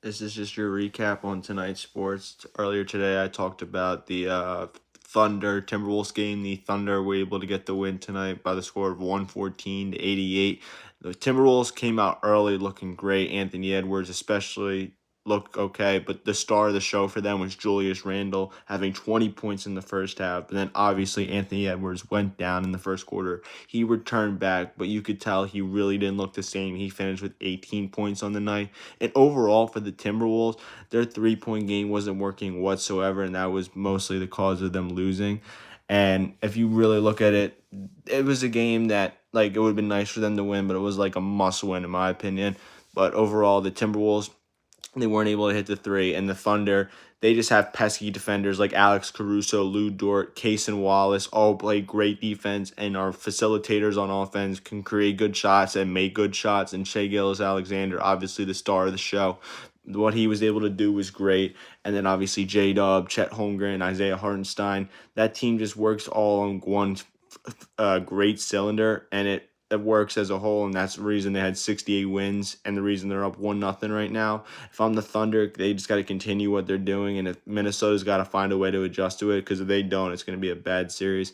This is just your recap on tonight's sports. Earlier today, I talked about the Thunder Timberwolves game. The Thunder were able to get the win tonight by the score of 114-88. The Timberwolves came out early looking great. Anthony Edwards, especially, looked okay, but the star of the show for them was Julius Randle having 20 points in the first half. But then obviously Anthony Edwards went down in the first quarter. He returned back, but you could tell he really didn't look the same. He finished with 18 points on the night. And overall, for the Timberwolves, their 3-point game wasn't working whatsoever, and that was mostly the cause of them losing. And if you really look at it, it was a game that, like, it would have been nice for them to win, but it was like a must win, in my opinion. But overall, the Timberwolves, they weren't able to hit the three. And the Thunder, they just have pesky defenders like Alex Caruso, Lou Dort, Cason Wallace, all play great defense and are facilitators on offense, can create good shots and make good shots. And Shea Gilgeous-Alexander, obviously the star of the show. What he was able to do was great. And then obviously J-Dub, Chet Holmgren, Isaiah Hartenstein. That team just works all on one great cylinder, and it works as a whole, and that's the reason they had 68 wins and the reason they're up 1-0 right now. If I'm the Thunder, they just got to continue what they're doing, and if Minnesota's got to find a way to adjust to it, because if they don't, it's going to be a bad series.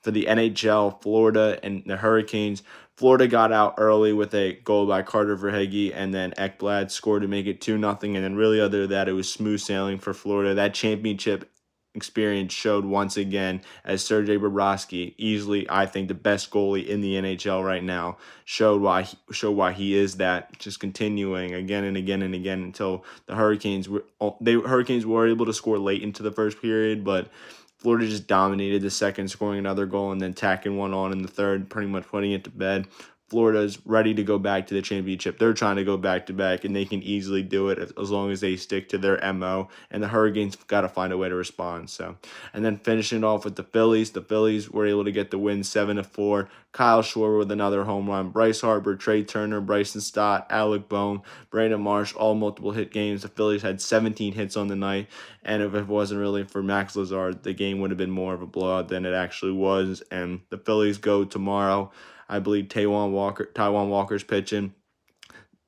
For the NHL, Florida and the Hurricanes, Florida got out early with a goal by Carter Verhaeghe, and then Ekblad scored to make it 2-0, and then really other than that, it was smooth sailing for Florida. That championship experience showed once again as Sergei Bobrovsky, easily I think the best goalie in the NHL right now, showed why he is that, just continuing again and again and again until the Hurricanes were able to score late into the first period, but Florida just dominated the second, scoring another goal and then tacking one on in the third, pretty much putting it to bed. Florida's ready to go back to the championship. They're trying to go back to back, and they can easily do it as long as they stick to their MO. And the Hurricanes got to find a way to respond. So, and then finishing it off with the Phillies. The Phillies were able to get the win 7-4. Kyle Schwarber with another home run. Bryce Harper, Trey Turner, Bryson Stott, Alec Bohm, Brandon Marsh, all multiple hit games. The Phillies had 17 hits on the night, and if it wasn't really for Max Lazard, the game would have been more of a blowout than it actually was. And the Phillies go tomorrow. I believe Taiwan Walker's pitching.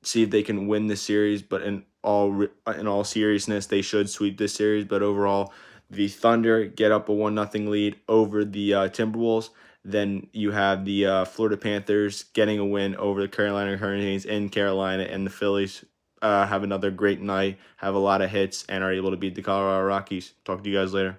See if they can win the series, but in all seriousness, they should sweep this series. But overall, the Thunder get up a 1-0 lead over the Timberwolves. Then you have the Florida Panthers getting a win over the Carolina Hurricanes in Carolina, and the Phillies have another great night, have a lot of hits, and are able to beat the Colorado Rockies. Talk to you guys later.